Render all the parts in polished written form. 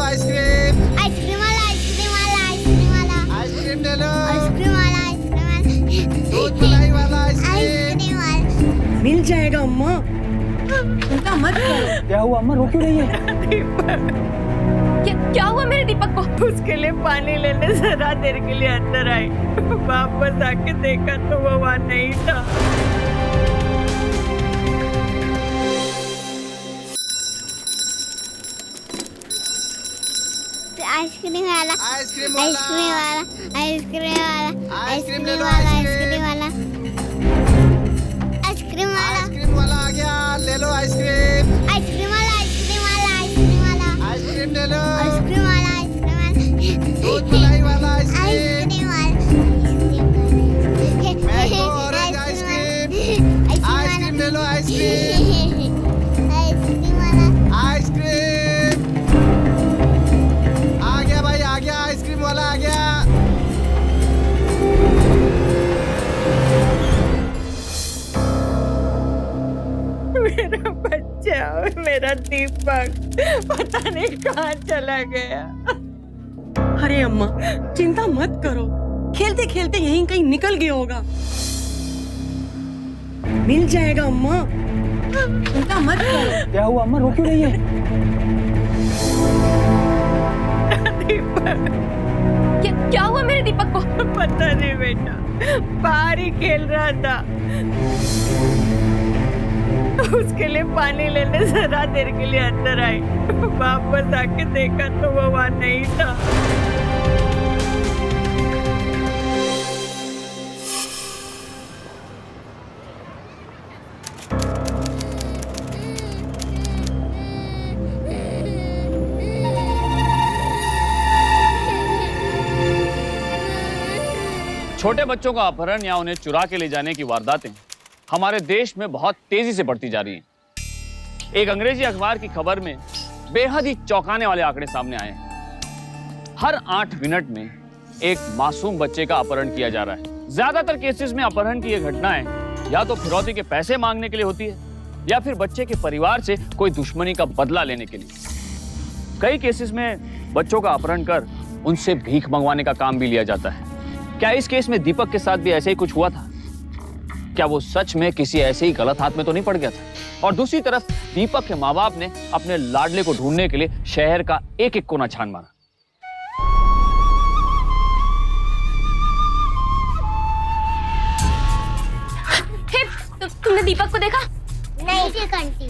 Ice cream. Ice cream वाला, ice cream वाला, ice cream वाला, आइसक्रीम ले लो। आइसक्रीम वाला, आइसक्रीम वाला, दूध मलाई वाला आइसक्रीम। आइसक्रीम वाला। मिल जाएगा अम्मा। चिंता मत करो। क्या हुआ अम्मा, रो क्यों रही है? क्या हुआ मेरे दीपक को? उसके लिए पानी लेने जरा देर के लिए अंदर आई, वापस आके देखा तो वो वहाँ नहीं था। आइसक्रीम वाला, आइसक्रीम वाला। आइसक्रीम वाला, आइसक्रीम वाला, आइसक्रीम ले लो, वाला, आइसक्रीम। आइसक्रीम वाला, आइसक्रीम वाला, आइसक्रीम वाला आ गया, ले लो आइसक्रीम। आइसक्रीम वाला, आइसक्रीम वाला, आइसक्रीम वाला, आइसक्रीम ले लो। आइसक्रीम वाला, आइसक्रीम वाला, दूध मलाई वाला आइसक्रीम। आइसक्रीम वाला, मैंगो ऑरेंज आइसक्रीम। आइसक्रीम ले लो, आइसक्रीम। आइसक्रीम वाला, आइसक्रीम आ गया भाई, आ गया, आइसक्रीम वाला आ गया। मेरा बच्चा, मेरा दीपक पता नहीं कहाँ चला गया। अरे अम्मा चिंता मत करो, खेलते खेलते यहीं कहीं निकल गया होगा। मिल जाएगा अम्मा। चिंता मत करो। क्या हुआ अम्मा, रो क्यों रही है? दीपक, क्या हुआ मेरे दीपक को? पता नहीं बेटा, बाहर ही खेल रहा था। उसके लिए पानी लेने जरा देर के लिए अंदर आई, वापस आके देखा तो वो वहाँ नहीं था। छोटे बच्चों का अपहरण या उन्हें चुरा के ले जाने की वारदातें हमारे देश में बहुत तेजी से बढ़ती जा रही हैं। एक अंग्रेजी अखबार की खबर में बेहद ही चौंकाने वाले आंकड़े सामने आए हैं। हर 8 मिनट में एक मासूम बच्चे का अपहरण किया जा रहा है। ज्यादातर केसेस में अपहरण की ये घटनाएं या तो फिरौती के पैसे मांगने के लिए होती है या फिर बच्चे के परिवार से कोई दुश्मनी का बदला लेने के लिए। कई केसेस में बच्चों का अपहरण कर उनसे भीख मंगवाने का काम भी लिया जाता है। क्या इस केस में दीपक के साथ भी ऐसे ही कुछ हुआ था? क्या वो सच में किसी ऐसे ही गलत हाथ में तो नहीं पड़ गया था? और दूसरी तरफ दीपक के माँ बाप ने अपने लाडले को ढूंढने के लिए शहर का एक एक कोना छान मारा। तुमने दीपक को देखा? नहीं थी कंटी।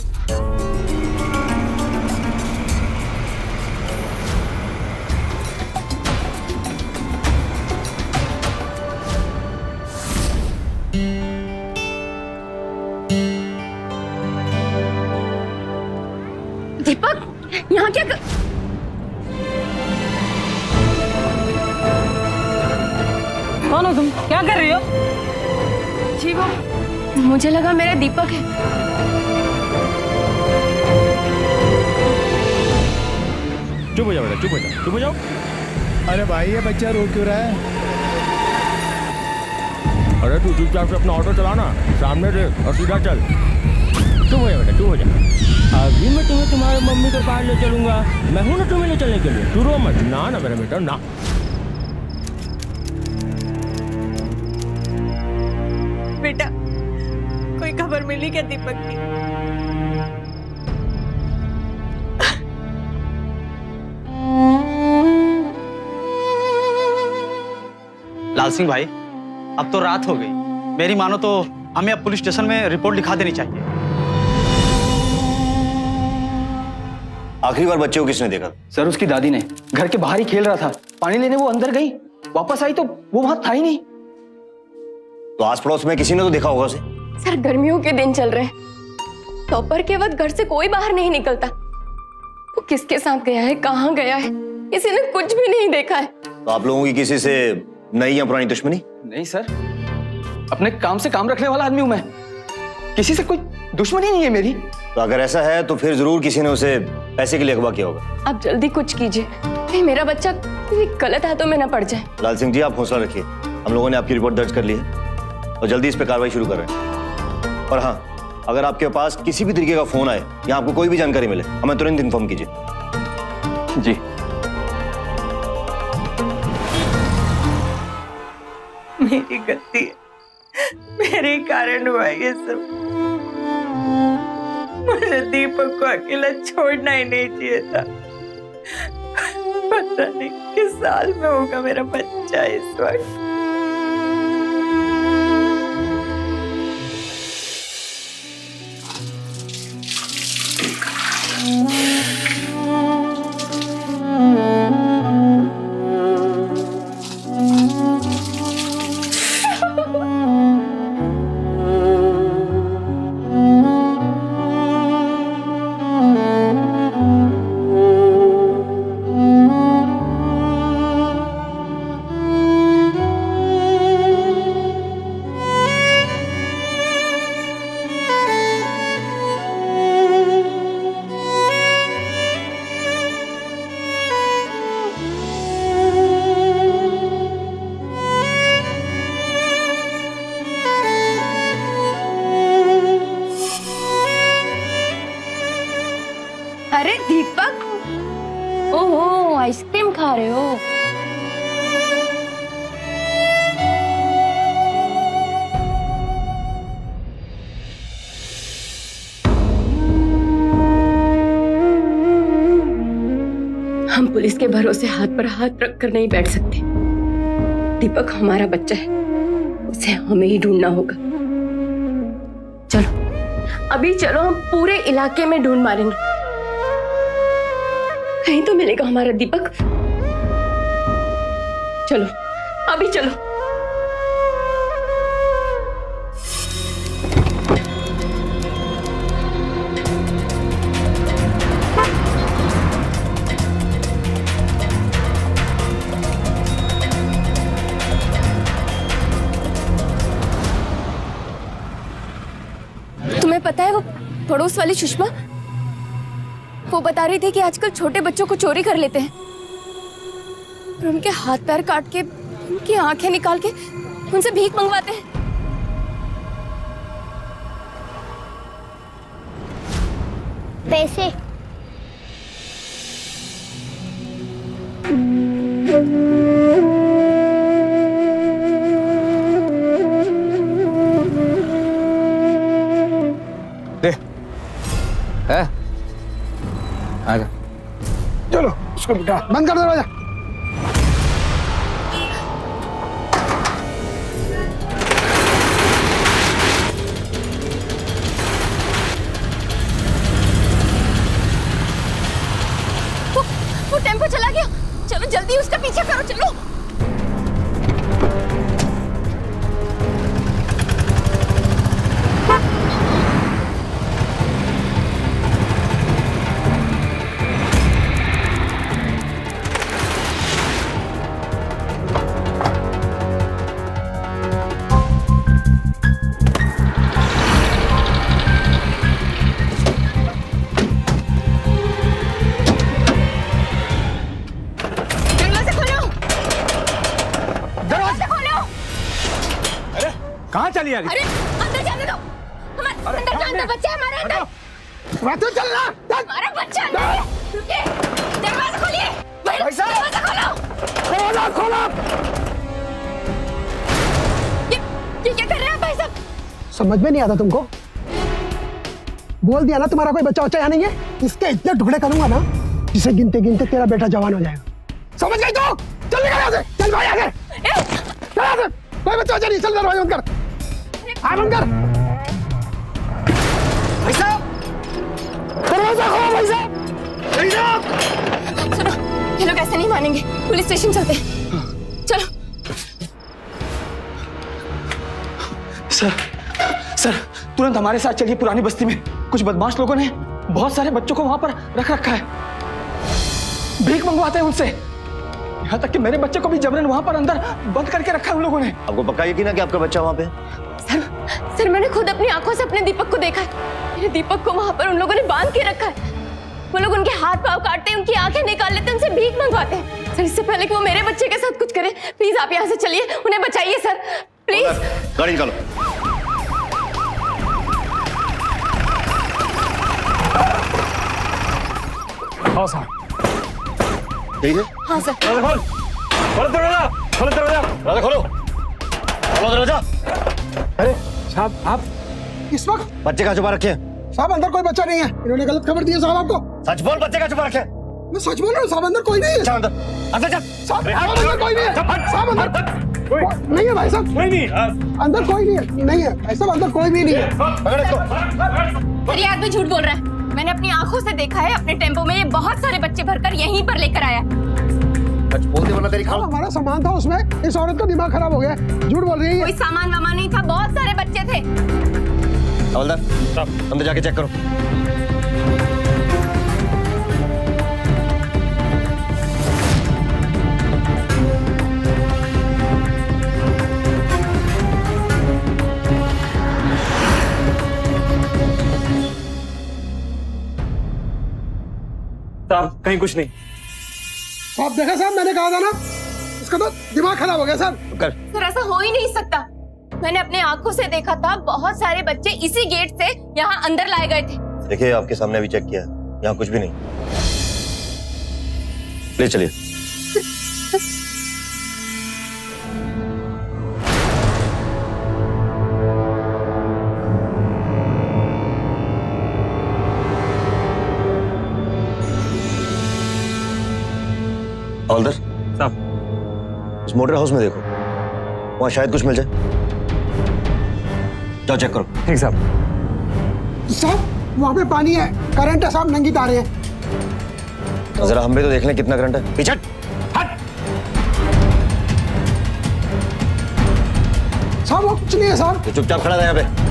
दीपक यहाँ क्या कौन हो तुम, क्या कर रही हो? जी वो, मुझे लगा मेरा दीपक है। चुप हो जाओ बेटा, चुप हो जाओ, चुप हो जाओ। अरे भाई ये बच्चा रो क्यों रहा है? अरे तू चुपचाप से अपना ऑटो चलाना, सामने देख और सीधा चल। चुप हो जा बेटा, चुप हो जा। अभी मैं तुम्हें तुम्हारे मम्मी के पास ले चलूंगा। मैं हूं ना तुम्हें ले चलने के लिए, तू रो मत। ना ना मेरा बेटा, ना। बेटा, कोई खबर मिली क्या दीपक की? लाल सिंह भाई, अब तो रात हो गई। मेरी मानो तो हमें अब पुलिस स्टेशन में रिपोर्ट लिखा देनी चाहिए। आखिरी बार बच्चे को किसने देखा? सर उसकी दादी ने। घर के बाहर ही खेल रहा था, पानी लेने वो अंदर गई, वापस आई तो वो वहां था ही नहीं। तो आस पड़ोस में किसी ने तो देखा होगा उसे। सर गर्मियों के दिन चल रहे हैं, दोपहर के वक्त घर से कोई बाहर नहीं निकलता। वो किसके साथ गया है, कहाँ गया है, किसी ने कुछ भी नहीं देखा है। तो आप लोगों की किसी से नई या पुरानी दुश्मनी? नहीं सर, अपने काम से काम रखने वाला आदमी हूं मैं, किसी से कोई दुश्मनी नहीं है मेरी। तो अगर ऐसा है तो फिर जरूर किसी ने उसे पैसे के लिए अगवा किया होगा। आप जल्दी कुछ कीजिए, कहीं मेरा बच्चा किसी गलत हाथों में न पड़ जाए। लाल सिंह जी, आप हौसला रखिए, हम लोगों ने आपकी रिपोर्ट दर्ज कर ली है और जल्दी इस पे कार्रवाई शुरू कर रहे हैं। और हाँ, अगर आपके पास किसी भी तरीके का फोन आए या आपको कोई भी जानकारी मिले, हमें तुरंत इन्फॉर्म कीजिए। जी। मेरी गलती है, मेरे कारण हुआ ये सब। मुझे दीपक को अकेला छोड़ना ही नहीं चाहिए था। पता नहीं किस साल में होगा मेरा बच्चा इस वक्त। अरे दीपक, ओहो आइसक्रीम खा रहे हो? हम पुलिस के भरोसे हाथ पर हाथ रख कर नहीं बैठ सकते। दीपक हमारा बच्चा है, उसे हमें ही ढूंढना होगा। चलो अभी चलो, हम पूरे इलाके में ढूंढ मारेंगे, कहीं तो मिलेगा हमारा दीपक। चलो अभी चलो। तुम्हें पता है वो पड़ोस वाली सुषमा, वो बता रही थी कि आजकल छोटे बच्चों को चोरी कर लेते हैं और उनके हाथ पैर काट के, उनकी आंखें निकाल के उनसे भीख मंगवाते हैं। पैसे दे है आजा। चलो उसको बिठा, बंद कर दरवाजा। वो टेम्पो चला गया, चलो जल्दी उसका पीछा करो, चलो। कहाँ चली आ रही? अरे अंदर जाने दो, हमारे अंदर जाने दो, बच्चा है हमारे अंदर। मैं तो चल रहा, हमारा बच्चा अंदर है। रुकिए, दरवाजा खोलिए, दरवाजा खोलो। दरवाजा खोलो। ये क्या कर रहे हैं भाई साहब? समझ में नहीं आता तुमको? बोल दिया ना तुम्हारा कोई बच्चा बच्चा यहाँ नहीं है। इसके इतने टुकड़े करूंगा ना, जिसे गिनते गिनते तेरा बेटा जवान हो जाएगा। समझ गई तो? चल निकल यहाँ से, चल भाई आगे, चल यहाँ से। कोई बच्चा बच्चा नहीं, चल दरवाजा बंद कर, बंद कर। भाई साहब, दरवाजा खोलो भाई साहब। भाई साहब, सुनो, ये लोग ऐसे नहीं मानेंगे, पुलिस स्टेशन चलते हैं। चलो। सर तुरंत हमारे साथ चलिए। पुरानी बस्ती में कुछ बदमाश लोगों ने बहुत सारे बच्चों को वहां पर रख रखा है, भीख मंगवाते हैं उनसे। यहाँ तक कि मेरे बच्चे को भी जबरन वहां पर अंदर बंद करके रखा है उन लोगों ने। आपको पक्का यकीन है कि आपका बच्चा वहां पे? सर मैंने खुद अपनी आंखों से अपने दीपक को देखा है। मेरे दीपक को वहां पर उन लोगों ने बांध के रखा है। वो लोग उनके हाथ पांव काटते हैं, उनकी आंखें निकाल लेते हैं, उनसे भीख मंगवाते हैं। सर इससे पहले कि वो मेरे बच्चे के साथ कुछ करे, प्लीज आप यहाँ से चलिए, उन्हें बचाइए सर, प्लीज। गाड़ी निकालो। हाँ सर। ठीक है? हाँ सर। खोलो दरवाजा, खोलो दरवाजा, खोलो दरवाजा, दरवाजा खोलो। खोलो दरवाजा। अरे साहब आप इस वक्त बच्चे का छुपा रखे? साहब अंदर कोई बच्चा नहीं है, इन्होंने गलत खबर दी है साहब आपको। सच बोल, बच्चे का छुपा रखे? मैं सच बोल रहा हूँ साहब, अंदर कोई नहीं है। चल अंदर, अंदर चल। साहब अंदर कोई नहीं है, साहब अंदर नहीं है भाई साहब, कोई नहीं। अंदर कोई नहीं है, नहीं है भाई साहब, अंदर कोई भी नहीं है। पकड़ इसको। फिर ये आदमी झूठ बोल रहा है। मैंने अपनी आंखों से देखा है, अपने टेम्पो में ये बहुत सारे बच्चे भरकर यहीं पर लेकर आया। सच बोल दे वरना तेरी खाल। हमारा सामान था उसमें, इस औरत का दिमाग खराब हो गया है, झूठ बोल रही है। कोई सामान वामान नहीं था, बहुत सारे बच्चे थे। हवलदार अंदर जाके चेक करो। साहब कहीं कुछ नहीं। साहब देखा साहब, मैंने कहा था ना, इसका तो दिमाग खराब हो गया साहब। कर। सर ऐसा हो ही नहीं सकता। मैंने अपने आंखों से देखा था, बहुत सारे बच्चे इसी गेट से यहाँ अंदर लाए गए थे। देखिए आपके सामने भी चेक किया, यहाँ कुछ भी नहीं। ले चलिए। हवलदार साहब इस मोटर हाउस में देखो, वहां शायद कुछ मिल जाए। जाओ चेक करो। ठीक साहब। साहब वहाँ पे पानी है, करंट है साहब, नंगी तारें हैं। जरा हम भी तो देख लें कितना करंट है। पीछे हट। साहब वो कुछ नहीं है साहब। तो चुपचाप खड़ा था यहाँ पे।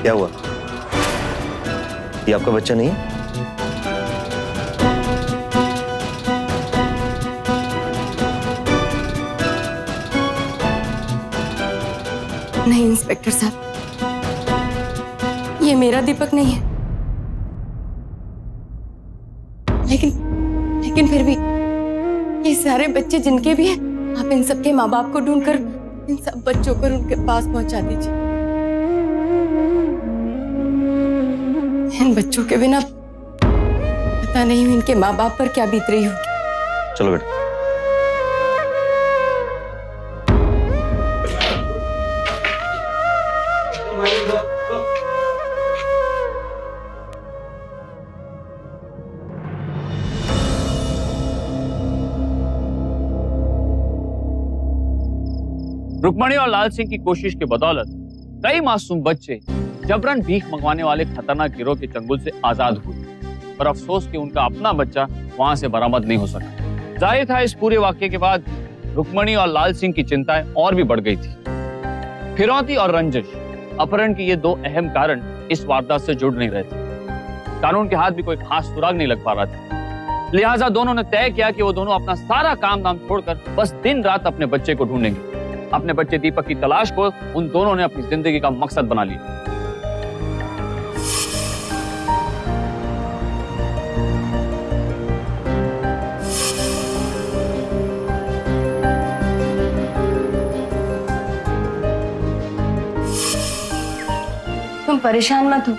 क्या हुआ? ये आपका बच्चा नहीं है? नहीं इंस्पेक्टर साहब, ये मेरा दीपक नहीं है। लेकिन फिर भी ये सारे बच्चे जिनके भी हैं, आप इन सबके माँ बाप को ढूंढकर इन सब बच्चों को उनके पास पहुंचा दीजिए। इन बच्चों के बिना पता नहीं इनके माँ बाप पर क्या बीत रही होगी। चलो बेटा। रुक्मणी और लाल सिंह की कोशिश की बदौलत कई मासूम बच्चे जबरन भीख मंगवाने वाले खतरनाक गिरोह के चंगुल से आजाद हुए, पर अफसोस कि उनका अपना बच्चा वहां से बरामद नहीं हो सका। जाहिर था इस पूरे वाकये के बाद रुक्मणी और लाल सिंह की चिंताएं और भी बढ़ गई थी। फिरौती और रंजिश, अपहरण के ये दो अहम कारण इस वारदात से जुड़ नहीं रहे थे। कानून के हाथ भी कोई खास सुराग नहीं लग पा रहा था। लिहाजा दोनों ने तय किया कि वो दोनों अपना सारा काम धाम छोड़कर बस दिन रात अपने बच्चे को ढूंढेंगे। अपने बच्चे दीपक की तलाश को उन दोनों ने अपनी जिंदगी का मकसद बना लिया। तुम परेशान मत हो,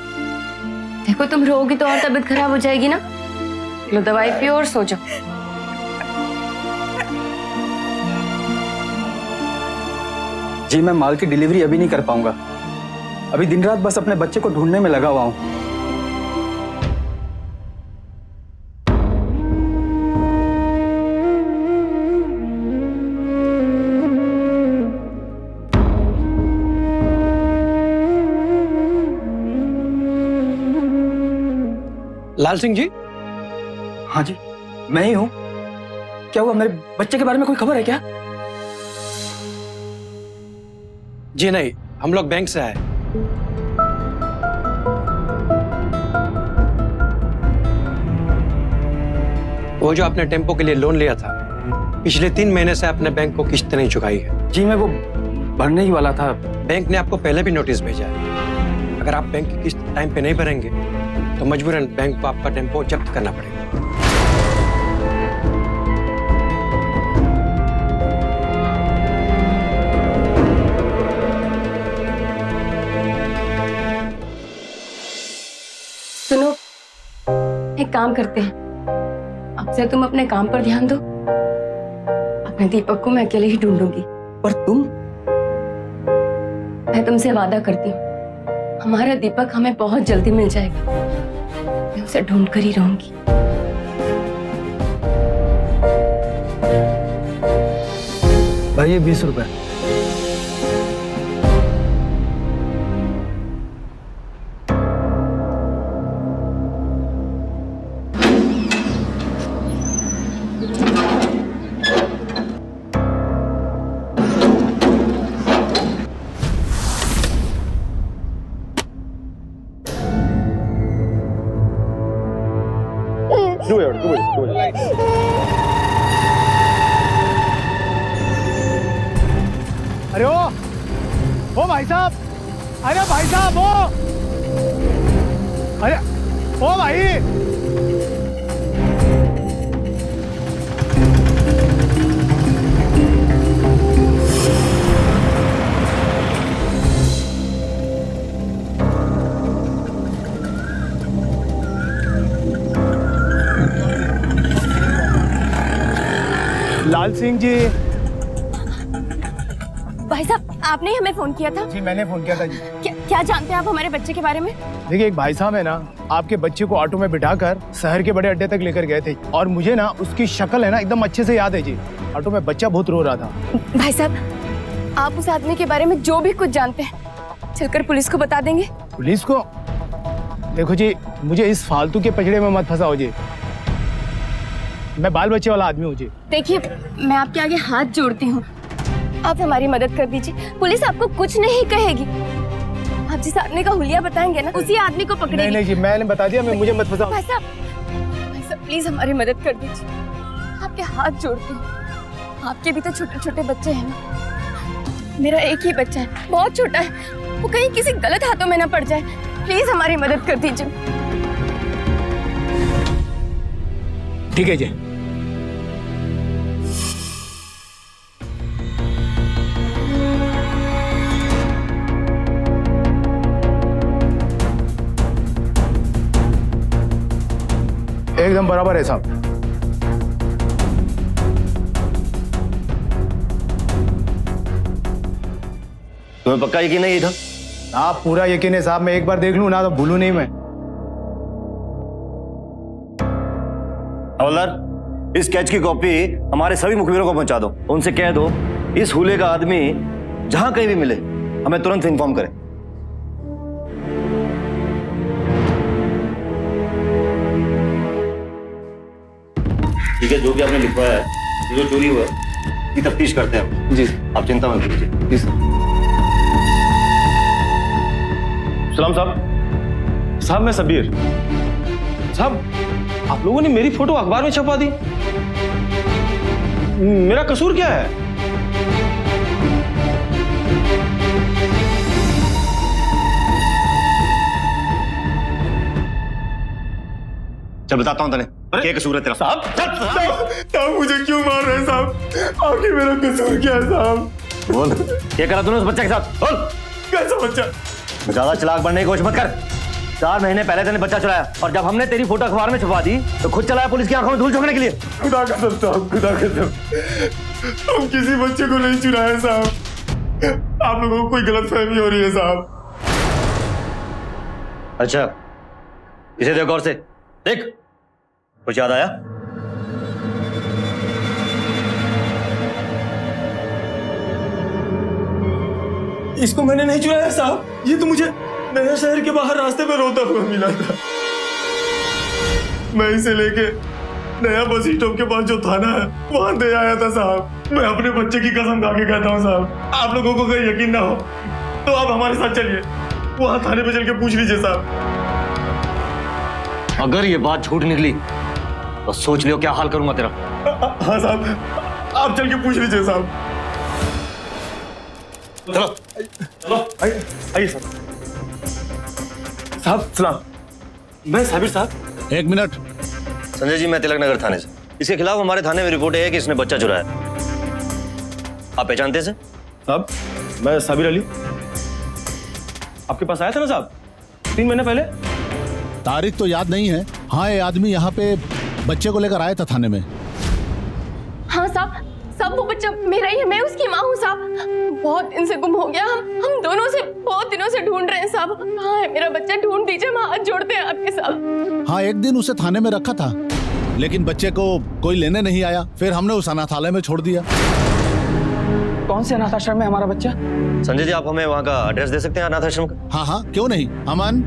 देखो तुम रोओगी तो और तबीयत खराब हो जाएगी ना। लो दवाई पियो और सो जाओ। जी मैं माल की डिलीवरी अभी नहीं कर पाऊंगा, अभी दिन रात बस अपने बच्चे को ढूंढने में लगा हुआ हूं। लाल सिंह जी? हाँ जी मैं ही हूं। क्या हुआ? मेरे बच्चे के बारे में कोई खबर है क्या? जी नहीं, हम लोग बैंक से आए। वो जो आपने टेम्पो के लिए लोन लिया था, पिछले 3 महीने से आपने बैंक को किस्त नहीं चुकाई है। जी मैं वो भरने ही वाला था। बैंक ने आपको पहले भी नोटिस भेजा है। अगर आप बैंक की किस्त टाइम पे नहीं भरेंगे तो मजबूरन बैंक को आपका टेम्पो जब्त करना पड़ेगा। सुनो, एक काम करते हैं, अब से तुम अपने काम पर ध्यान दो। अपने दीपक को मैं अकेले ही ढूंढूंगी। पर तुम? मैं तुमसे वादा करती हूँ, हमारा दीपक हमें बहुत जल्दी मिल जाएगा। मैं उसे ढूंढ कर ही रहूंगी। भाई ये 20 रुपए। अरे ओ भाई साहब, अरे भाई साहब, अरे ओ भाई, लाल सिंह जी। भाई साहब, आपने ही हमें फोन किया था? जी मैंने फोन किया था जी। क्या जानते हैं आप हमारे बच्चे के बारे में? देखिए, एक भाई साहब है ना, आपके बच्चे को ऑटो में बिठाकर शहर के बड़े अड्डे तक लेकर गए थे और मुझे ना उसकी शक्ल है ना एकदम अच्छे से याद है जी। ऑटो में बच्चा बहुत रो रहा था। भाई साहब, आप उस आदमी के बारे में जो भी कुछ जानते हैं चलकर पुलिस को बता देंगे। पुलिस को? देखो जी, मुझे इस फालतू के पचड़े में मत फंसाओ जी। मैं बाल बच्चे वाला आदमी हूँ जी। देखिए, मैं आपके आगे हाथ जोड़ती हूँ, आप हमारी मदद कर दीजिए। पुलिस आपको कुछ नहीं कहेगी। आप जिस आदमी का हुलिया बताएंगे ना, उसी आदमी को पकड़ेगी। नहीं नहीं जी, मैंने बता दिया, मुझे मत फंसाओ। भाई साहब प्लीज हमारी मदद कर दीजिए। आपके हाथ जोड़ती हूँ। आपके भी तो छोटे छोटे बच्चे हैं ना। मेरा एक ही बच्चा है, बहुत छोटा है, वो कहीं किसी गलत हाथों में ना पड़ जाए। प्लीज हमारी मदद कर दीजिए। ठीक है जी। एकदम बराबर है साहब। तुम्हें पक्का यकीन नहीं था? आप पूरा यकीन है साहब, मैं एक बार देख लूं ना तो भूलूं नहीं मैं। हवलदार, इस स्केच की कॉपी हमारे सभी मुखबिरों को पहुंचा दो। उनसे कह दो इस हुले का आदमी जहां कहीं भी मिले हमें तुरंत इन्फॉर्म करें। ठीक है, जो भी आपने लिखवाया है, जो चोरी हुआ है, की तफ्तीश करते हैं जी। आप चिंता मत कीजिए जी। सलाम साहब। साहब मैं सबीर। साहब, आप लोगों ने मेरी फोटो अखबार में छपवा दी, मेरा कसूर क्या है? चल बताता हूं तने क्या कसूर है तेरा। साहब मुझे क्यों मार रहे हैं साहब? आखिर मेरा कसूर क्या है साहब? बोल, क्या करा तूने उस बच्चे के साथ? बोल। कैसा बच्चा? ज्यादा चालाक बनने की कोशिश मत कर। 4 महीने पहले तूने बच्चा चुराया और जब हमने तेरी फोटो अखबार में छपवा दी तो खुद चलाया पुलिस की आंखों में धूल झोंकने के लिए। खुदा कसम साहब, खुदा कसम, हम किसी बच्चे को नहीं चुराए साहब। आप लोगों को कोई गलतफहमी हो रही है साहब। अच्छा, इसे देख गौर से, देख, कुछ याद आया? इसको मैंने नहीं चुराया साहब, ये तो मुझे नया शहर के बाहर रास्ते में रोता हुआ मिला था। मैं इसे लेके नया बस स्टॉप के पास जो थाना है वहां दे आया था साहब। मैं अपने बच्चे की कसम खा के कहता हूँ साहब, आप लोगों को अगर यकीन ना हो तो आप हमारे साथ चलिए, वहां थाने पे चल के पूछ लीजिए साहब। अगर ये बात झूठ निकली तो सोच लियो क्या हाल करूंगा तेरा। हाँ साहब, आप चल के पूछ लीजिए साहब। चलो चलो आइए साहब। साहब सलाम, मैं साबिर साहब। एक मिनट। संजय जी, मैं तिलक नगर थाने से। इसके खिलाफ हमारे थाने में रिपोर्ट है कि इसने बच्चा चुराया। आप पहचानते से? साहब मैं साबिर अली, आपके पास आया था ना साहब 3 महीने पहले। तारीख तो याद नहीं है। हाँ, ये आदमी यहाँ पे बच्चे को लेकर आया था थाने में। हाँ साहब, वो बच्चा मेरा ही है, मैं उसकी माँ हूँ साहब। बहुत दिन से गुम हो गया, हम दोनों से बहुत दिनों से ढूंढ रहे हैं साहब। कहाँ है मेरा बच्चा, ढूंढ दीजिए, हम हाथ जोड़ते हैं आपके साहब। हाँ, एक दिन उसे थाने में रखा था, लेकिन बच्चे को कोई लेने नहीं आया। फिर हमने उस अनाथालय में छोड़ दिया। कौन से अनाथ आश्रम में हमारा बच्चा? संजय जी, आप हमें वहाँ का एड्रेस दे सकते हैं अनाथ आश्रम का? हाँ हाँ, क्यों नहीं। अमन,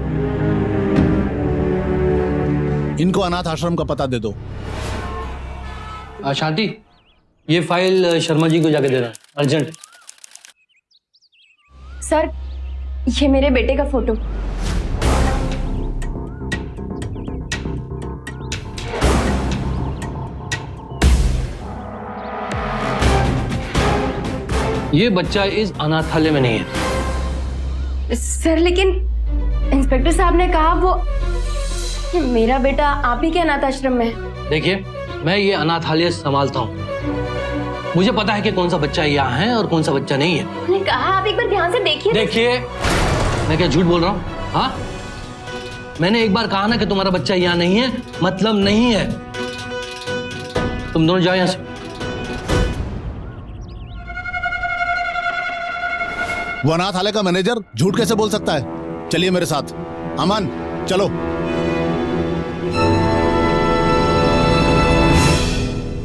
इनको अनाथ आश्रम का पता दे दो। शांति, ये फाइल शर्मा जी को जाके देना, अर्जेंट। सर, ये मेरे बेटे का फोटो। ये बच्चा इस अनाथालय में नहीं है। सर, लेकिन इंस्पेक्टर साहब ने कहा वो मेरा बेटा आप ही के अनाथ आश्रम में है। देखिए, मैं ये अनाथालय संभालता हूँ। मुझे पता है कि कौन सा बच्चा यहाँ है और कौन सा बच्चा नहीं है। मैंने कहा आप एक बार ध्यान से देखिए। देखिए, मैं क्या झूठ बोल रहा हूँ? हाँ, मैंने एक बार कहा ना कि तुम्हारा बच्चा यहाँ नहीं है, मतलब नहीं है। तुम दोनों जाओ यहाँ से। वो अनाथालय का मैनेजर झूठ कैसे बोल सकता है? चलिए मेरे साथ। अमन, चलो।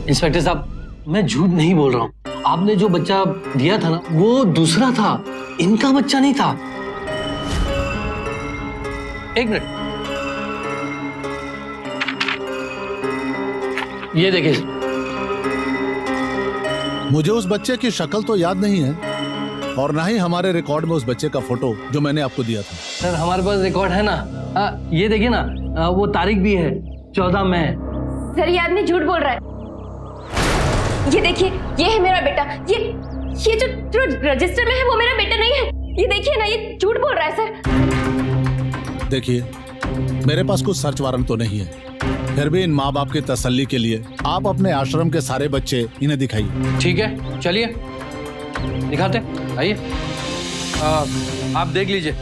इंस्पेक्टर साहब, मैं झूठ नहीं बोल रहा हूँ। आपने जो बच्चा दिया था ना, वो दूसरा था, इनका बच्चा नहीं था। एक मिनट, ये देखिए। मुझे उस बच्चे की शक्ल तो याद नहीं है, और ना ही हमारे रिकॉर्ड में उस बच्चे का फोटो जो मैंने आपको दिया था। सर, हमारे पास रिकॉर्ड है ना। ये देखिए ना, वो तारीख भी है, 14 मई। सर, ये आदमी झूठ बोल रहा है। ये देखिए, ये है मेरा बेटा। ये जो रजिस्टर में है वो मेरा बेटा नहीं है। ये देखिए ना, ये झूठ बोल रहा है सर। देखिए, मेरे पास कुछ सर्च वारंट तो नहीं है, फिर भी इन माँ बाप की तसल्ली के लिए आप अपने आश्रम के सारे बच्चे इन्हें दिखाइए। ठीक है, चलिए दिखाते, आइए। आप देख लीजिए।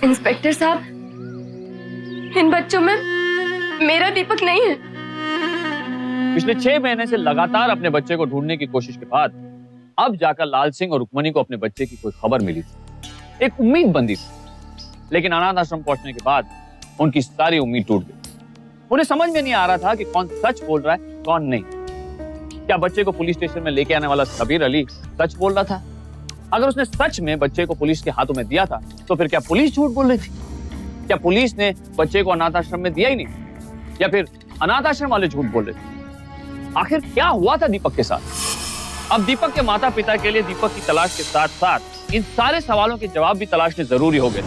इंस्पेक्टर साहब, इन बच्चों में मेरा दीपक नहीं है। पिछले 6 महीने से लगातार अपने बच्चे को ढूंढने की कोशिश के बाद अब जाकर लाल सिंह और रुक्मणी को अपने बच्चे की कोई खबर मिली थी। एक उम्मीद बंधी थी, लेकिन अनाथ आश्रम पहुंचने के बाद उनकी सारी उम्मीद टूट गई। उन्हें समझ में नहीं आ रहा था कि कौन सच बोल रहा है, कौन नहीं। क्या बच्चे को पुलिस स्टेशन में लेके आने वाला सबीर अली सच बोल रहा था? अगर उसने सच में बच्चे को पुलिस के हाथों में दिया था, तो फिर क्या पुलिस झूठ बोल रही थी? क्या पुलिस ने बच्चे को अनाथ आश्रम में दिया ही नहीं, या फिर अनाथ आश्रम वाले झूठ बोल रहे थे? आखिर क्या हुआ था दीपक के साथ? अब दीपक के माता पिता के लिए दीपक की तलाश के साथ साथ इन सारे सवालों के जवाब भी तलाशने जरूरी हो गए,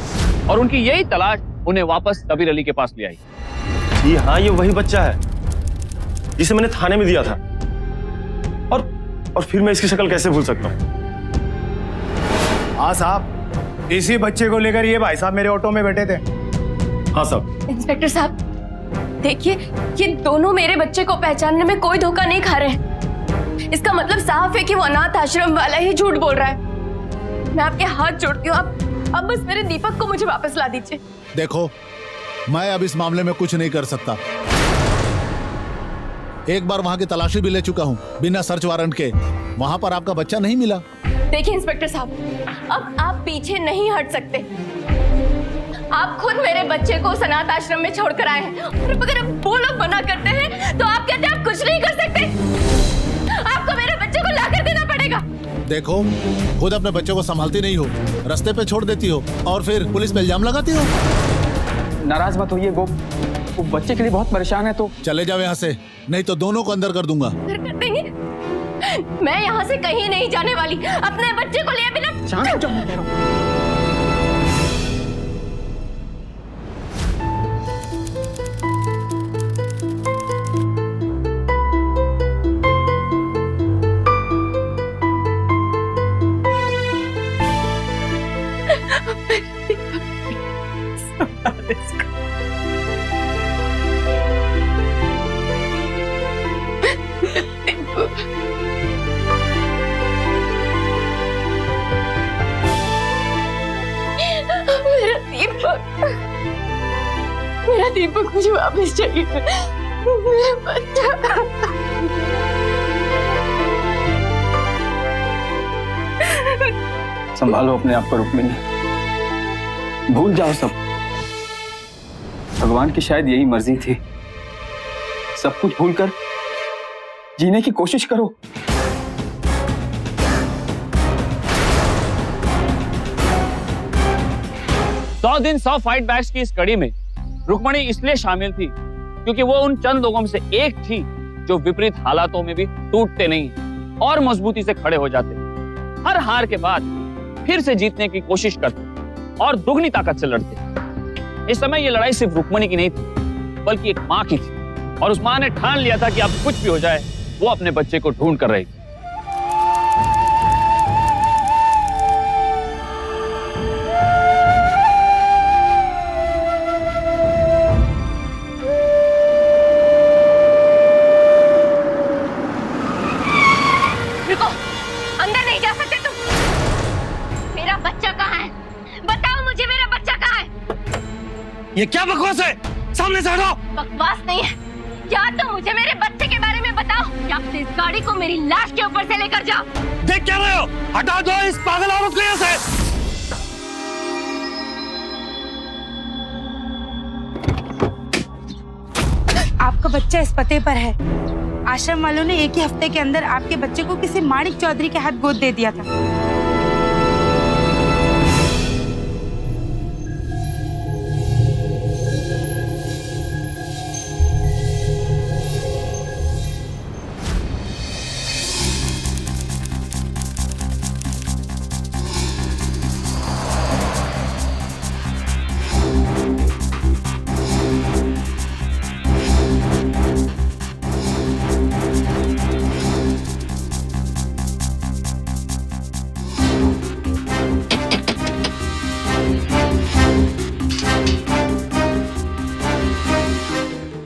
और उनकी यही तलाश उन्हें वापस सबीर अली के पास ले आई। जी हाँ, ये वही बच्चा है जिसे मैंने थाने में दिया था, और फिर मैं इसकी शक्ल कैसे भूल सकता हूँ? हाँ साहब, इसी बच्चे को लेकर ये भाई साहब मेरे ऑटो में बैठे थे। हाँ साहब। इंस्पेक्टर साहब, देखिए, ये दोनों मेरे बच्चे को पहचानने में कोई धोखा नहीं खा रहे। इसका मतलब साफ है कि वो अनाथ आश्रम वाला ही झूठ बोल रहा है। मैं आपके हाथ जोड़ती हूँ, अब बस मेरे दीपक को मुझे वापस ला दीजिए। देखो, मैं अब इस मामले में कुछ नहीं कर सकता। एक बार वहां की तलाशी भी ले चुका हूं बिना सर्च वारंट के। वहां पर आपका बच्चा नहीं मिला। देखिए इंस्पेक्टर साहब, अब आप पीछे नहीं हट सकते। आप खुद मेरे बच्चे को अनाथ आश्रम में छोड़कर आए हैं और अगर वो लोग मना करते हैं तो आप कहते हैं आप कुछ नहीं कर सकते। आपको मेरे बच्चे को लाकर देना पड़ेगा। देखो, खुद अपने बच्चे को संभालती नहीं हो, रास्ते पे छोड़ देती हो और फिर पुलिस पे इल्जाम लगाती हो। नाराज मत होइए, वो बच्चे के लिए बहुत परेशान है। तो चले जाओ यहाँ से, नहीं तो दोनों को अंदर कर दूंगा। कर देंगे? मैं यहाँ से कहीं नहीं जाने वाली, अपने बच्चे को लिए बिना। शांत हो जाओ, मैं कह रहा हूँ। मेरा दीपक मुझे वापस चाहिए। मेरा बच्चा। संभालो अपने आप को रुक्मिणी, भूल जाओ सब। भगवान की शायद यही मर्जी थी, सब कुछ भूलकर जीने की कोशिश करो। सौ दिन 100 फाइट बैक्स की इस कड़ी में रुक्मणी इसलिए शामिल थी क्योंकि वो उन चंद लोगों में से एक थी जो विपरीत हालातों में भी टूटते नहीं और मजबूती से खड़े हो जाते, हर हार के बाद फिर से जीतने की कोशिश करते और दुगनी ताकत से लड़ते। इस समय ये लड़ाई सिर्फ रुक्मणी की नहीं थी बल्कि एक माँ की थी और उस माँ ने ठान लिया था कि अब कुछ भी हो जाए वो अपने बच्चे को ढूंढ कर रहेगी। ये क्या बकवास है? सामने से हटो। बकवास नहीं है, क्या तुम मुझे मेरे बच्चे के बारे में बताओ या फिर इस गाड़ी को मेरी लाश के ऊपर से लेकर जाओ। देख क्या रहे हो? हटा दो इस पागल औरत को यहाँ से। आपका बच्चा इस पते पर है। आश्रम वालों ने एक ही हफ्ते के अंदर आपके बच्चे को किसी माणिक चौधरी के हाथ गोद दे दिया था।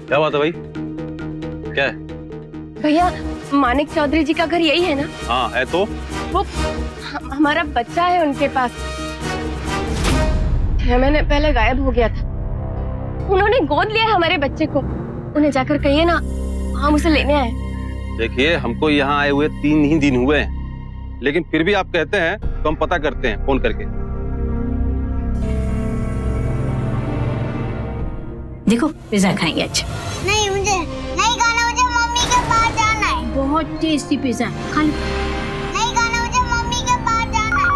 क्या बात है भाई? क्या है? भैया, मानिक चौधरी जी का घर यही है ना? हाँ है तो। वो हमारा बच्चा है उनके पास, 6 महीने पहले गायब हो गया था। उन्होंने गोद लिया है हमारे बच्चे को। उन्हें जाकर कहिए ना हम उसे लेने आए। देखिए, हमको यहाँ आए हुए 3 ही दिन हुए हैं, लेकिन फिर भी आप कहते हैं तो हम पता करते हैं फोन करके। देखो पिज्जा खाएंगे आज। नहीं मुझे नहीं खाना, मुझे मम्मी के पास जाना है। बहुत टेस्टी पिज्जा खा लो। नहीं खाना, मुझे मम्मी के पास जाना है।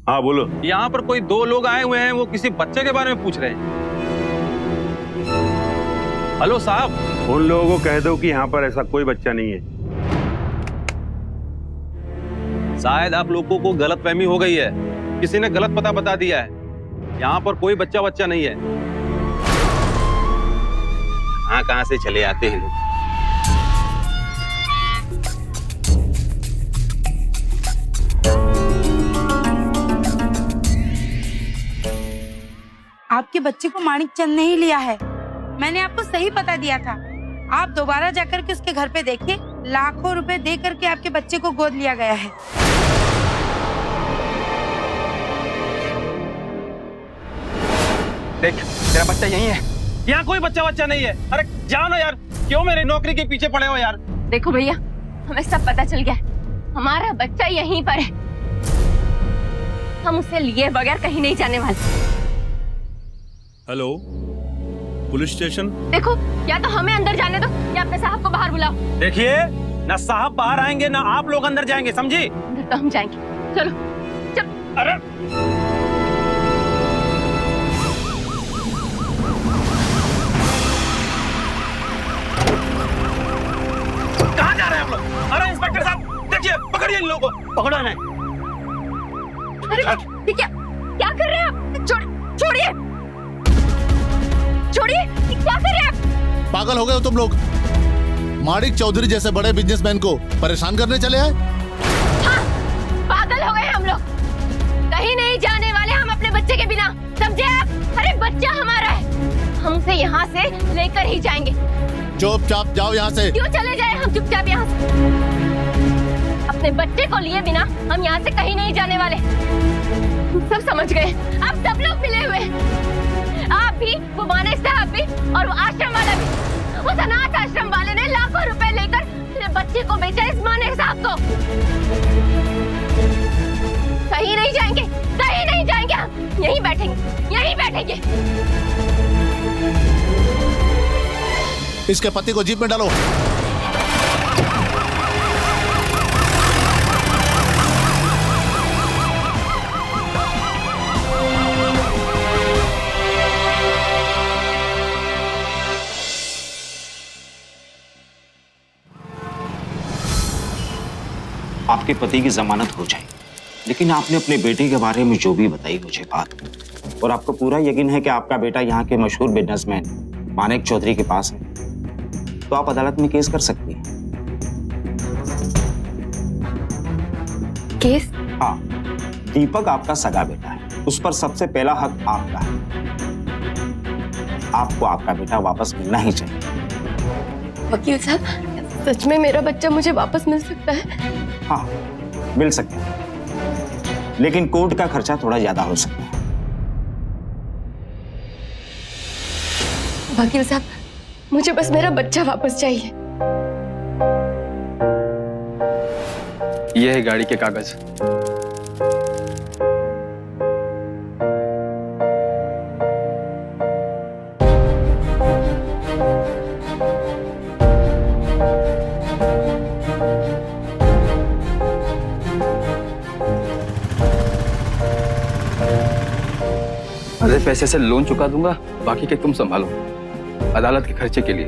हाँ बोलो। यहाँ पर कोई 2 लोग आए हुए हैं, वो किसी बच्चे के बारे में पूछ रहे हैं। हेलो साहब, उन लोगों को कह दो कि यहाँ पर ऐसा कोई बच्चा नहीं है। शायद आप लोगों को गलतफहमी हो गई है, किसी ने गलत पता बता दिया है। यहाँ पर कोई बच्चा नहीं है। कहाँ से चले आते हैं लोग। आपके बच्चे को माणिक चंद ने ही लिया है। मैंने आपको सही पता दिया था। आप दोबारा जाकर के उसके घर पे देखिए, लाखों रुपए दे करके आपके बच्चे को गोद लिया गया है। देख, तेरा बच्चा यही है। यहाँ कोई बच्चा नहीं है। अरे जाओ ना यार, क्यों मेरे नौकरी के पीछे पड़े हो यार? देखो भैया, हमें सब पता चल गया। हमारा बच्चा यहीं पर है। हम उसे लिए बगैर कहीं नहीं जाने वाले। Hello, police station. देखो, या तो हमें अंदर जाने दो या अपने साहब को बाहर बुलाओ। देखिए, ना साहब बाहर आएंगे ना आप लोग अंदर जाएंगे, समझी? अंदर तो हम जाएंगे। चलो चल। अरे कहाँ जा रहे हैं आप लोग? अरे इंस्पेक्टर साहब, देखिए, पकड़िए इन लोगों को। पकड़ो नहीं। अरे ये क्या कर रहे हैं आप? छोड़िए, छोड़िए, क्या कर रहे हैं आप? पागल हो गए हो तुम लोग? माणिक चौधरी जैसे बड़े बिजनेसमैन को परेशान करने चले आए? हाँ, पागल हो गए हम लोग। कहीं नहीं जाने वाले हम अपने बच्चे के बिना, समझे आप? अरे बच्चा हमारा है, हम उसे यहाँ से लेकर ही जाएंगे। चुपचाप जाओ यहाँ से। क्यों चले जाए हम चुपचाप यहाँ से? अपने बच्चे को लिए बिना हम यहाँ से कहीं नहीं जाने वाले। हम सब समझ गए, आप सब लोग मिले हुए हैं। आप भी, वो मानिक साहब भी और वो आश्रम वाला भी। उस अनाथ आश्रम वाले ने लाखों रुपए लेकर मेरे बच्चे को बेचा इस मानिक साहब को। कहीं नहीं जाएंगे, कहीं नहीं जाएंगे हम। यहीं बैठेंगे, यहीं बैठेंगे। इसके पति को जीप में डालो। आपके पति की जमानत हो जाएगी, लेकिन आपने अपने बेटे के बारे में जो भी बताई मुझे बात, और आपको पूरा यकीन है कि आपका बेटा यहाँ के मशहूर बिजनेसमैन मानिक चौधरी के पास है, तो आप अदालत में केस कर सकती हैं। केस? हाँ, दीपक आपका सगा बेटा है, उस पर सबसे पहला हक आपका है। आपको आपका बेटा वापस मिलना ही चाहिए। वकील साहब, सच में मेरा बच्चा मुझे वापस मिल सकता है? हाँ, मिल सकता है, लेकिन कोर्ट का खर्चा थोड़ा ज्यादा हो सकता है। वकील साहब, मुझे बस मेरा बच्चा वापस चाहिए। ये है गाड़ी के कागज। आधे पैसे से लोन चुका दूंगा, बाकी के तुम संभालो, अदालत के खर्चे के लिए।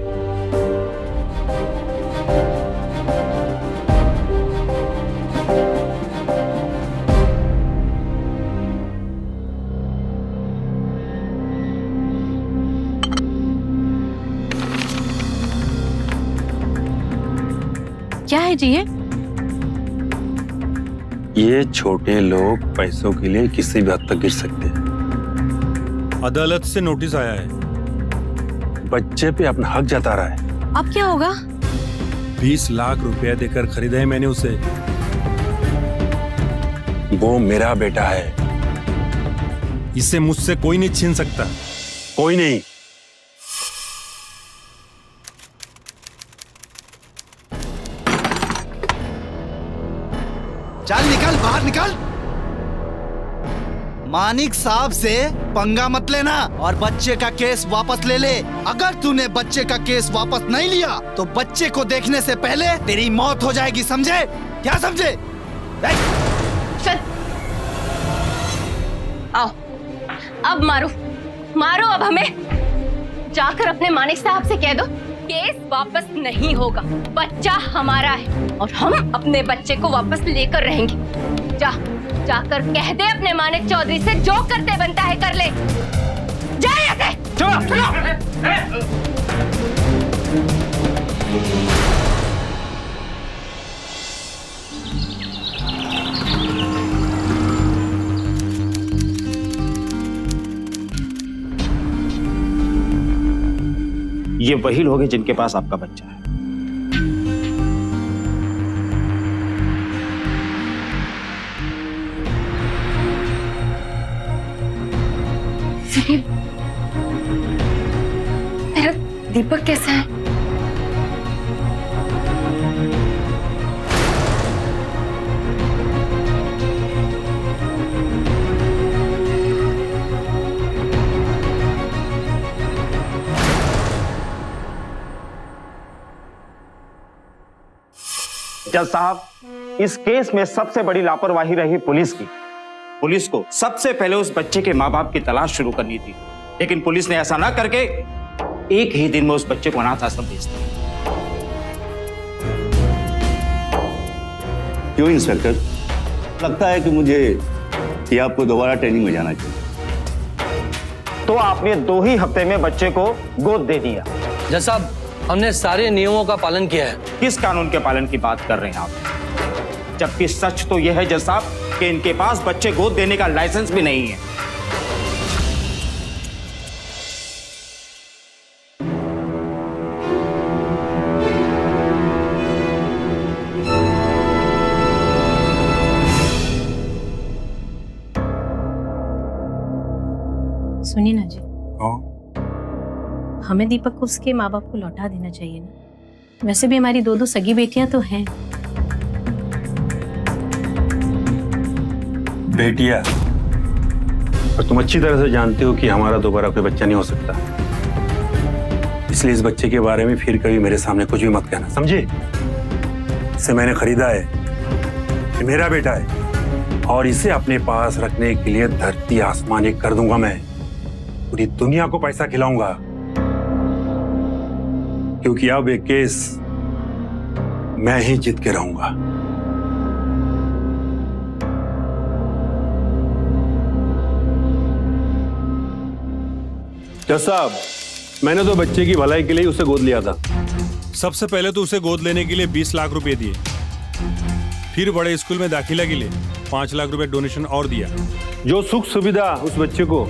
क्या है जी ये छोटे लोग पैसों के लिए किसी भी हद तक गिर सकते हैं। अदालत से नोटिस आया है, बच्चे पे अपना हक जता रहा है। अब क्या होगा? 20 लाख रुपया देकर खरीदा है मैंने उसे। वो मेरा बेटा है, इसे मुझसे कोई नहीं छीन सकता, कोई नहीं। चल निकल, बाहर निकल। मानिक साहब से पंगा मत लेना और बच्चे का केस वापस ले ले। अगर तूने बच्चे का केस वापस नहीं लिया तो बच्चे को देखने से पहले तेरी मौत हो जाएगी, समझे? क्या समझे? चल आओ, अब मारो मारो, अब हमें। जाकर अपने मानिक साहब से कह दो केस वापस नहीं होगा, बच्चा हमारा है और हम अपने बच्चे को वापस लेकर रहेंगे। जाकर कह दे अपने मानिक चौधरी से जो करते बनता है कर ले। जा यहाँ से। ये वही लोग हैं जिनके पास आपका बच्चा है। मेरा दीपक कैसा है? जज साहब, इस केस में सबसे बड़ी लापरवाही रही पुलिस की। पुलिस को सबसे पहले उस बच्चे के माँ बाप की तलाश शुरू करनी थी, लेकिन पुलिस ने ऐसा ना करके एक ही दिन में उस बच्चे को अनाथ आश्रम भेज दिया। क्यों इंस्पेक्टर, लगता है कि मुझे ये आपको दोबारा ट्रेनिंग में जाना चाहिए। तो आपने 2 ही हफ्ते में बच्चे को गोद दे दिया। जज साहब, हमने सारे नियमों का पालन किया है। किस कानून के पालन की बात कर रहे हैं आप? जबकि सच तो यह है जज साहब कि इनके पास बच्चे गोद देने का लाइसेंस भी नहीं है। सुनिए ना जी, हमें दीपक को उसके माँ बाप को लौटा देना चाहिए ना। वैसे भी हमारी 2 सगी बेटियां तो हैं। बेटिया, और तुम अच्छी तरह से जानते हो कि हमारा दोबारा कोई बच्चा नहीं हो सकता, इसलिए इस बच्चे के बारे में फिर कभी मेरे सामने कुछ भी मत कहना, समझे? इसे मैंने खरीदा है, ये मेरा बेटा है, और इसे अपने पास रखने के लिए धरती आसमान एक कर दूंगा। मैं पूरी दुनिया को पैसा खिलाऊंगा, क्योंकि अब एक केस मैं ही जीत के रहूंगा। जज साहब, मैंने तो बच्चे की भलाई के लिए उसे गोद लिया था। सबसे पहले तो उसे गोद लेने के लिए 20 लाख रुपए दिए, फिर बड़े स्कूल में दाखिला के लिए 5 लाख रुपए डोनेशन और दिया। जो सुख सुविधा उस बच्चे को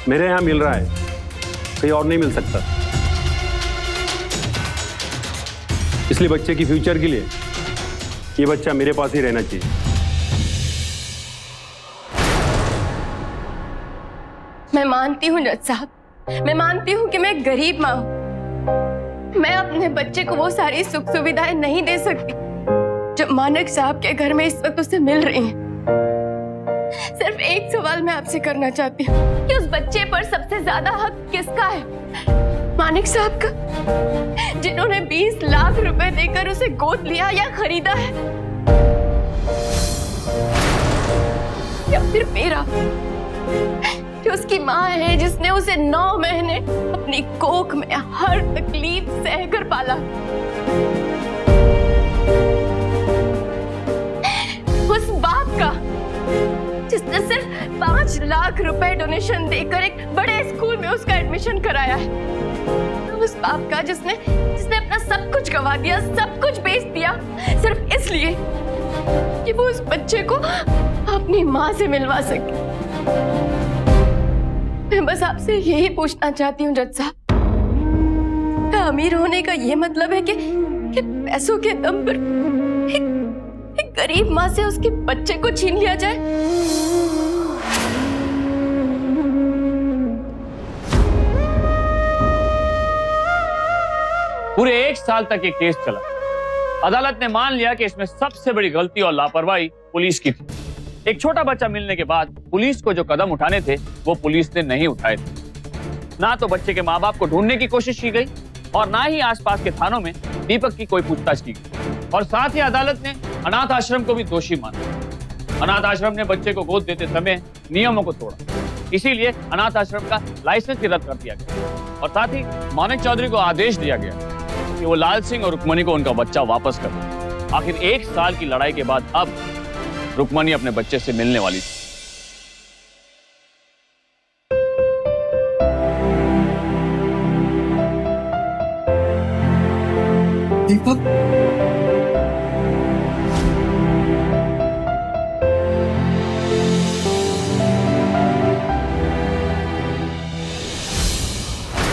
मेरे यहाँ मिल रहा है, कहीं और नहीं मिल सकता। इसलिए बच्चे की फ्यूचर के लिए ये बच्चा मेरे पास ही रहना चाहिए। मैं मानती हूँ जज साहब, मैं मानती हूँ कि मैं गरीब माँ हूँ। मैं अपने बच्चे को वो सारी सुख सुविधाएं नहीं दे सकती जो मानक साहब के घर में इस वक्त उसे मिल रही हैं। सिर्फ एक सवाल मैं आपसे करना चाहती हूँ कि उस बच्चे पर सबसे ज्यादा हक किसका है? मानिक साहब का, जिन्होंने 20 लाख रुपए देकर उसे गोद लिया या खरीदा है, या फिर मेरा, जो उसकी माँ है, जिसने उसे 9 महीने अपनी कोख में हर तकलीफ सहकर पाला। उस बाप का जिसने सिर्फ 5 लाख रुपए डोनेशन देकर एक बड़े स्कूल में उसका एडमिशन कराया है। उस बाप का जिसने अपना सब कुछ गवा दिया, सब कुछ बेच दिया, सिर्फ इसलिए कि वो उस बच्चे को अपनी माँ से मिलवा सके। मैं बस आपसे यही पूछना चाहती हूँ जज साहब, क्या अमीर होने का ये मतलब है कि पैसों के दम पर एक गरीब माँ से उसके बच्चे को छीन लिया जाए? पूरे 1 साल तक ये केस चला। अदालत ने मान लिया कि इसमें सबसे बड़ी गलती और लापरवाही पुलिस की थी। एक छोटा बच्चा मिलने के बाद पुलिस को जो कदम उठाने थे वो पुलिस ने नहीं उठाए थे। ना तो बच्चे के माँ बाप को ढूंढने की कोशिश की गई और ना ही आसपास के थानों में दीपक की कोई पूछताछ की गई। और साथ ही अदालत ने अनाथ आश्रम को भी दोषी माना। अनाथ आश्रम ने बच्चे को गोद देते समय नियमों को तोड़ा, इसीलिए अनाथ आश्रम का लाइसेंस रद्द कर दिया गया। और साथ ही मानिक चौधरी को आदेश दिया गया कि वो लाल सिंह और रुक्मणी को उनका बच्चा वापस कर दे। आखिर 1 साल की लड़ाई के बाद अब रुक्मणी अपने बच्चे से मिलने वाली थी। दीपक,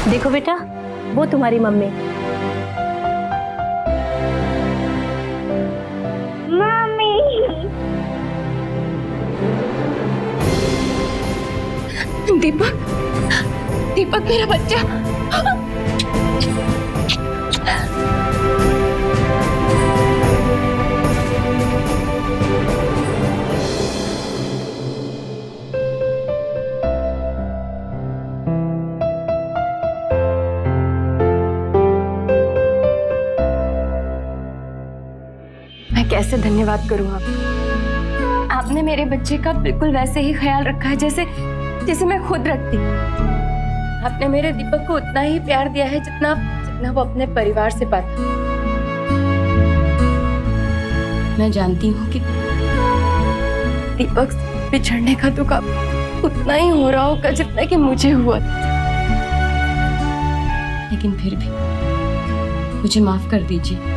देखो बेटा, वो तुम्हारी मम्मी। मम्मी, दीपक, दीपक मेरा बच्चा। धन्यवाद करूं आपका। आपने मेरे बच्चे का बिल्कुल वैसे ही ख्याल रखा है जैसे जैसे मैं खुद रखती। आपने मेरे दीपक को उतना ही प्यार दिया है जितना जितना वो अपने परिवार से पाता। मैं जानती हूँ कि दीपक से बिछड़ने का दुख उतना ही हो रहा होगा जितना कि मुझे हुआ, लेकिन फिर भी मुझे माफ कर दीजिए।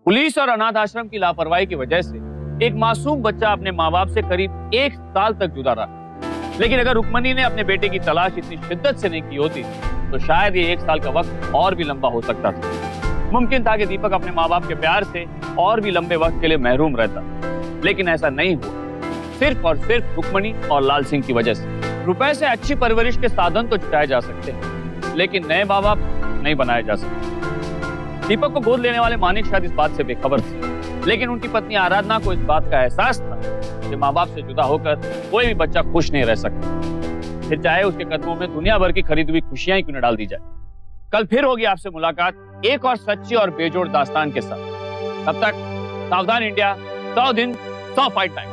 पुलिस और अनाथ आश्रम की लापरवाही की वजह से एक मासूम बच्चा अपने माँ बाप से करीब 1 साल तक जुदा रहा। लेकिन अगर रुक्मणी ने अपने बेटे की तलाश इतनी शिद्दत से नहीं की होती तो शायद ये 1 साल का वक्त और भी लंबा हो सकता था। मुमकिन था कि दीपक अपने माँ बाप के प्यार से और भी लंबे वक्त के लिए महरूम रहता, लेकिन ऐसा नहीं हुआ, सिर्फ और सिर्फ रुक्मणी और लाल सिंह की वजह से। रुपए से अच्छी परवरिश के साधन तो जुटाए जा सकते हैं, लेकिन नए माँ बाप नहीं बनाए जा सकते। दीपक को गोद लेने वाले मानिक शायद इस बात से बेखबर थे, लेकिन उनकी पत्नी आराधना को इस बात का एहसास था कि माँ बाप से जुदा होकर कोई भी बच्चा खुश नहीं रह सकता, फिर चाहे उसके कदमों में दुनिया भर की खरीदी हुई खुशियां ही क्यों न डाल दी जाए। कल फिर होगी आपसे मुलाकात एक और सच्ची और बेजोड़ दास्तान के साथ। तब तक सावधान इंडिया, 100 दिन 100 फाइट टाइम।